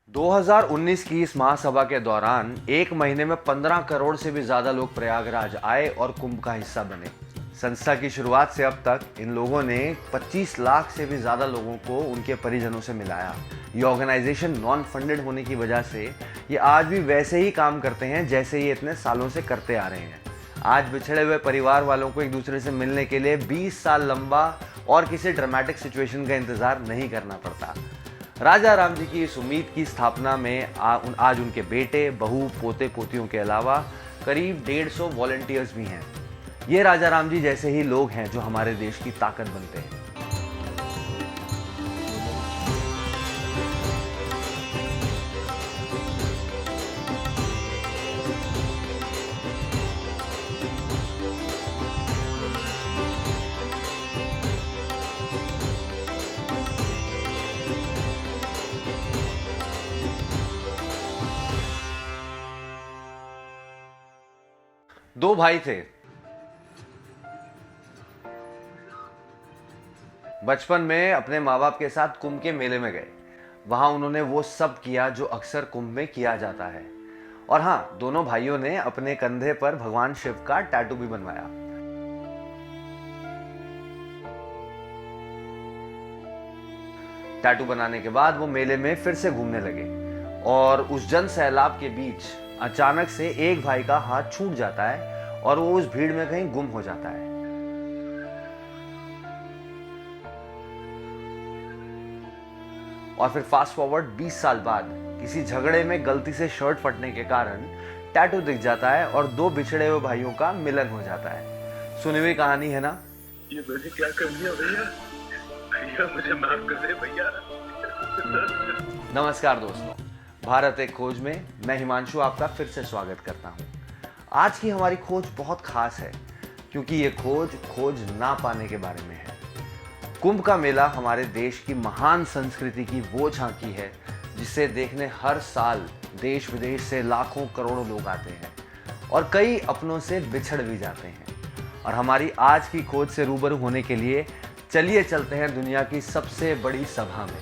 2019 की इस महासभा के दौरान एक महीने में 15 करोड़ से भी ज्यादा लोग प्रयागराज आए और कुंभ का हिस्सा बने। संस्था की शुरुआत से अब तक इन लोगों ने 25 लाख से भी ज्यादा लोगों को उनके परिजनों से मिलाया। ये ऑर्गेनाइजेशन नॉन फंडेड होने की वजह से ये आज भी वैसे ही काम करते हैं जैसे ये इतने सालों से करते आ रहे हैं। आज बिछड़े हुए परिवार वालों को एक दूसरे से मिलने के लिए 20 साल लंबा और किसी ड्रामेटिक सिचुएशन का इंतजार नहीं करना पड़ता। राजा राम जी की इस उम्मीद की स्थापना में आज उनके बेटे, बहू, पोते पोतियों के अलावा करीब 150 वॉलंटियर्स भी हैं। ये राजा राम जी जैसे ही लोग हैं जो हमारे देश की ताकत बनते हैं। दो भाई थे। बचपन में अपने माँ बाप के साथ कुंभ के मेले में गए। वहां उन्होंने वो सब किया जो अक्सर कुंभ में किया जाता है। और हाँ, दोनों भाइयों ने अपने कंधे पर भगवान शिव का टैटू भी बनवाया। टैटू बनाने के बाद वो मेले में फिर से घूमने लगे और उस जन सैलाब के बीच अचानक से एक भाई का हाथ छूट जाता है और वो उस भीड़ में कहीं गुम हो जाता है। और फिर फास्ट फॉरवर्ड 20 साल बाद किसी झगड़े में गलती से शर्ट फटने के कारण टैटू दिख जाता है और दो बिछड़े हुए भाइयों का मिलन हो जाता है। सुनी हुई कहानी है ना? ये मैंने क्या कर दिया भैया? भैया मुझे माफ कर दे भैया। नमस्कार दोस्तों, भारत एक खोज में मैं हिमांशु आपका फिर से स्वागत करता हूं। आज की हमारी खोज बहुत खास है क्योंकि ये खोज ना पाने के बारे में है। कुंभ का मेला हमारे देश की महान संस्कृति की वो झांकी है जिसे देखने हर साल देश विदेश से लाखों करोड़ों लोग आते हैं और कई अपनों से बिछड़ भी जाते हैं। और हमारी आज की खोज से रूबरू होने के लिए चलिए चलते हैं दुनिया की सबसे बड़ी सभा में।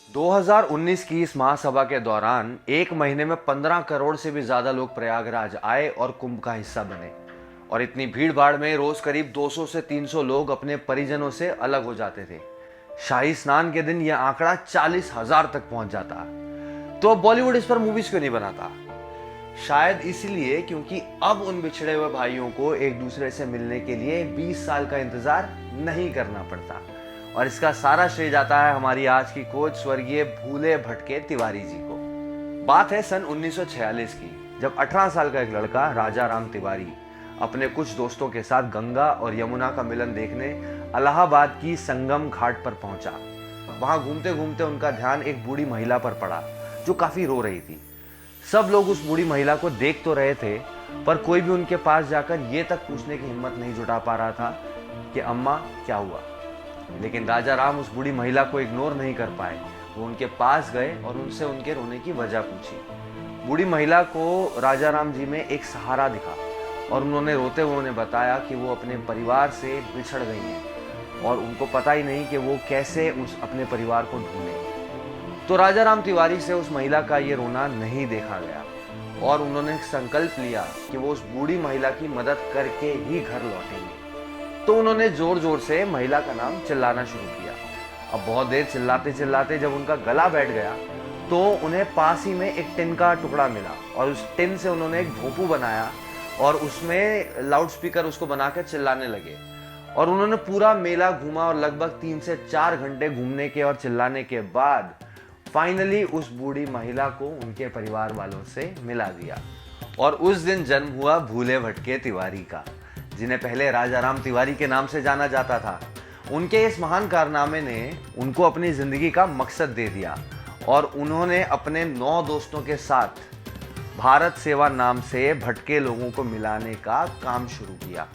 दो 2019 की इस महासभा के दौरान एक महीने में 15 करोड़ से भी ज्यादा लोग प्रयागराज आए और कुंभ का हिस्सा बने। और इतनी भीड़ भाड़ में रोज करीब 200 से 300 लोग अपने परिजनों से अलग हो जाते थे। शाही स्नान के दिन यह आंकड़ा 40,000 तक पहुंच जाता। तो अब बॉलीवुड इस पर मूवीज क्यों नहीं बनाता? शायद इसलिए क्योंकि अब उन बिछड़े हुए भाइयों को एक दूसरे से मिलने के लिए 20 साल का इंतजार नहीं करना पड़ता। और इसका सारा श्रेय जाता है हमारी आज की खोज स्वर्गीय भूले भटके तिवारी जी को। बात है सन 1946 की, जब 18 साल का एक लड़का राजा राम तिवारी अपने कुछ दोस्तों के साथ गंगा और यमुना का मिलन देखने इलाहाबाद की संगम घाट पर पहुंचा। वहां घूमते घूमते उनका ध्यान एक बूढ़ी महिला पर पड़ा जो काफी रो रही थी। सब लोग उस बूढ़ी महिला को देख तो रहे थे पर कोई भी उनके पास जाकर ये तक पूछने की हिम्मत नहीं जुटा पा रहा था कि अम्मा क्या हुआ। लेकिन राजा राम उस बूढ़ी महिला को इग्नोर नहीं कर पाए। वो उनके पास गए और उनसे उनके रोने की वजह पूछी। बूढ़ी महिला को राजा राम जी में एक सहारा दिखा और उन्होंने रोते हुए उन्हें बताया कि वो अपने परिवार से बिछड़ गई हैं और उनको पता ही नहीं कि वो कैसे उस अपने परिवार को ढूंढें। तो राजा राम तिवारी से उस महिला का ये रोना नहीं देखा गया और उन्होंने संकल्प लिया कि वो उस बूढ़ी महिला की मदद करके ही घर लौटेंगे। तो उन्होंने जोर जोर से महिला का नाम चिल्लाना शुरू किया। अब बहुत देर चिल्लाते चिल्लाते जब उनका गला बैठ गया तो उन्हें पास ही में एक टिन का टुकड़ा मिला और उस टिन से उन्होंने एक भोंपू बनाया और उसमें लाउड स्पीकर उसको बनाकर चिल्लाने लगे। और उन्होंने पूरा मेला घूमा और लगभग 3 से 4 घंटे घूमने के और चिल्लाने के बाद फाइनली उस बूढ़ी महिला को उनके परिवार वालों से मिला दिया। और उस दिन जन्म हुआ भूले भटके तिवारी का, जिन्हें पहले राजा राम तिवारी के नाम से जाना जाता था। उनके इस महान कारनामे ने उनको अपनी जिंदगी का मकसद दे दिया और उन्होंने अपने 9 दोस्तों के साथ भारत सेवा नाम से भटके लोगों को मिलाने का काम शुरू किया।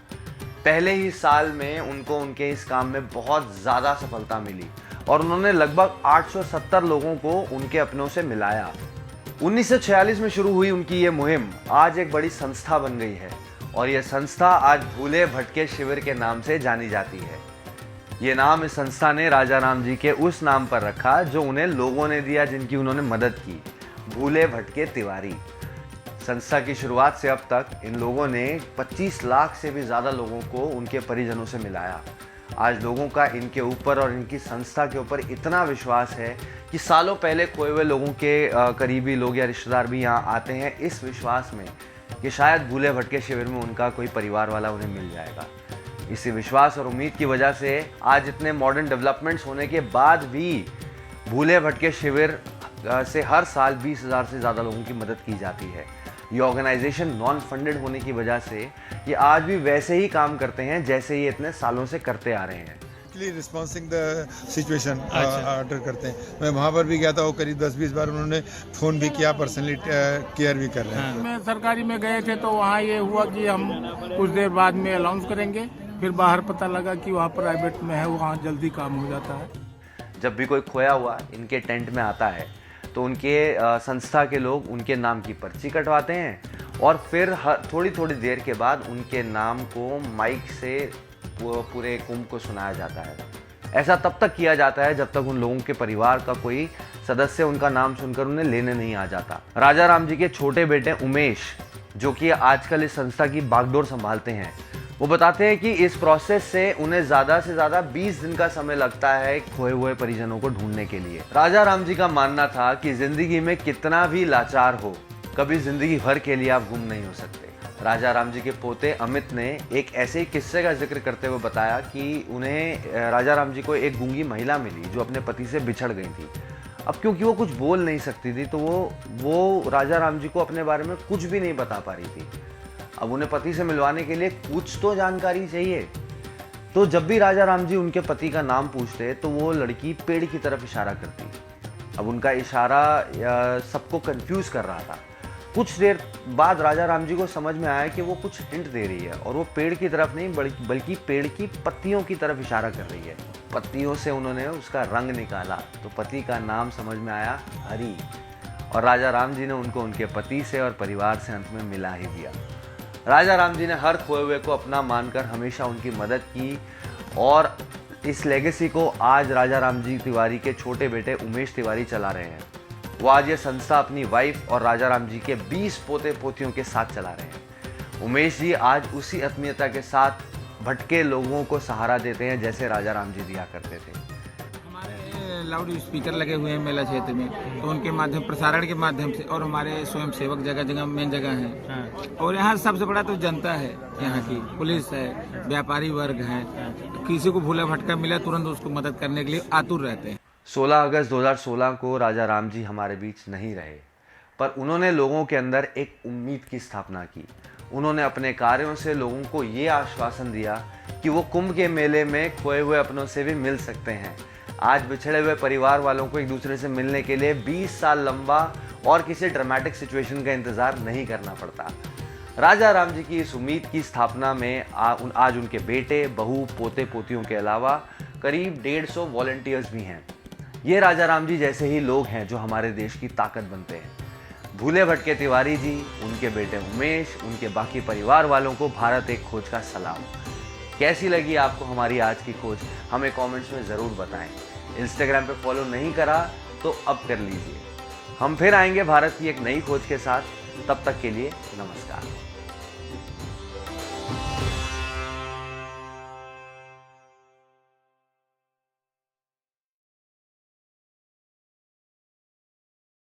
पहले ही साल में उनको उनके इस काम में बहुत ज़्यादा सफलता मिली और उन्होंने लगभग 870 लोगों को उनके अपनों से मिलाया। 1946 में शुरू हुई उनकी ये मुहिम आज एक बड़ी संस्था बन गई है और ये संस्था आज भूले भटके शिविर के नाम से जानी जाती है। ये नाम इस संस्था ने राजा राम जी के उस नाम पर रखा जो उन्हें लोगों ने दिया, जिनकी उन्होंने मदद की, भूले भटके तिवारी। संस्था की शुरुआत से अब तक इन लोगों ने 25 लाख से भी ज़्यादा लोगों को उनके परिजनों से मिलाया। आज लोगों का इनके ऊपर और इनकी संस्था के ऊपर इतना विश्वास है कि सालों पहले खोए हुए लोगों के करीबी लोग या रिश्तेदार भी यहाँ आते हैं इस विश्वास में कि शायद भूले भटके शिविर में उनका कोई परिवार वाला उन्हें मिल जाएगा। इसी विश्वास और उम्मीद की वजह से आज इतने मॉडर्न डेवलपमेंट्स होने के बाद भी भूले भटके शिविर से हर साल 20,000 से ज़्यादा लोगों की मदद की जाती है। ये ऑर्गेनाइजेशन नॉन फंडेड होने की वजह से ये आज भी वैसे ही काम करते हैं जैसे ये इतने सालों से करते आ रहे हैं। रिस्पॉन्सिंग द सिचुएशन ऑर्डर करते हैं। मैं वहाँ पर भी गया था, वो करीब 10-20 बार उन्होंने फ़ोन भी किया, पर्सनली केयर भी कर रहे हैं। मैं सरकारी में गए थे तो वहाँ ये हुआ कि हम कुछ देर बाद में अनाउंस करेंगे, फिर बाहर पता लगा कि वहाँ प्राइवेट में है, वहाँ जल्दी काम हो जाता है। जब भी कोई खोया हुआ इनके टेंट में आता है तो उनके संस्था के लोग उनके नाम की पर्ची कटवाते हैं और फिर थोड़ी थोड़ी देर के बाद उनके नाम को माइक से पूरे कुंभ को सुनाया जाता है। ऐसा तब तक किया जाता है जब तक उन लोगों के परिवार का कोई सदस्य उनका नाम सुनकर उन्हें लेने नहीं आ जाता। राजा राम जी के छोटे बेटे उमेश, जो कि आजकल इस संस्था की बागडोर संभालते हैं, वो बताते हैं कि इस प्रोसेस से उन्हें ज़्यादा से ज़्यादा 20 दिन का समय लगता है खोए हुए परिजनों को ढूंढने के लिए। राजा राम जी का मानना था कि जिंदगी में कितना भी लाचार हो, कभी जिंदगी भर के लिए आप गुम नहीं हो सकते। राजा राम जी के पोते अमित ने एक ऐसे ही किस्से का जिक्र करते हुए बताया कि उन्हें राजा राम जी को एक गूंगी महिला मिली जो अपने पति से बिछड़ गई थी। अब क्योंकि वो कुछ बोल नहीं सकती थी तो वो राजा राम जी को अपने बारे में कुछ भी नहीं बता पा रही थी। अब उन्हें पति से मिलवाने के लिए कुछ तो जानकारी चाहिए। तो जब भी राजा राम जी उनके पति का नाम पूछते तो वो लड़की पेड़ की तरफ इशारा करती। अब उनका इशारा सबको कंफ्यूज कर रहा था। कुछ देर बाद राजा राम जी को समझ में आया कि वो कुछ हिंट दे रही है और वो पेड़ की तरफ नहीं बल्कि पेड़ की पत्तियों की तरफ इशारा कर रही है। पत्तियों से उन्होंने उसका रंग निकाला तो पति का नाम समझ में आया, हरि। और राजा राम जी ने उनको उनके पति से और परिवार से अंत में मिला ही दिया। राजा राम जी ने हर खोए हुए को अपना मानकर हमेशा उनकी मदद की और इस लेगेसी को आज राजा राम जी तिवारी के छोटे बेटे उमेश तिवारी चला रहे हैं। वो आज ये संस्था अपनी वाइफ और राजा राम जी के 20 पोते पोतियों के साथ चला रहे हैं। उमेश जी आज उसी आत्मीयता के साथ भटके लोगों को सहारा देते हैं जैसे राजा राम जी दिया करते थे। हमारे लाउड स्पीकर लगे हुए हैं मेला क्षेत्र में, तो उनके माध्यम प्रसारण के माध्यम से, और हमारे स्वयं सेवक जगह जगह मेन जगह हैं। और यहाँ सबसे बड़ा तो जनता है, यहाँ की पुलिस है, व्यापारी वर्ग है। किसी को भूला भटका मिला तुरंत उसको मदद करने के लिए आतुर रहते हैं। 16 अगस्त 2016 को राजा राम जी हमारे बीच नहीं रहे, पर उन्होंने लोगों के अंदर एक उम्मीद की स्थापना की। उन्होंने अपने कार्यों से लोगों को ये आश्वासन दिया कि वो कुंभ के मेले में खोए हुए अपनों से भी मिल सकते हैं। आज बिछड़े हुए परिवार वालों को एक दूसरे से मिलने के लिए 20 साल लंबा और किसी ड्रामेटिक सिचुएशन का इंतज़ार नहीं करना पड़ता। राजा राम जी की इस उम्मीद की स्थापना में आज उनके बेटे, बहू, पोते पोतियों के अलावा करीब 150 वॉलंटियर्स भी हैं। ये राजा राम जी जैसे ही लोग हैं जो हमारे देश की ताकत बनते हैं। भूले भटके तिवारी जी, उनके बेटे उमेश, उनके बाकी परिवार वालों को भारत एक खोज का सलाम। कैसी लगी आपको हमारी आज की खोज, हमें कमेंट्स में ज़रूर बताएं। इंस्टाग्राम पे फॉलो नहीं करा तो अब कर लीजिए। हम फिर आएंगे भारत की एक नई खोज के साथ। तब तक के लिए नमस्कार।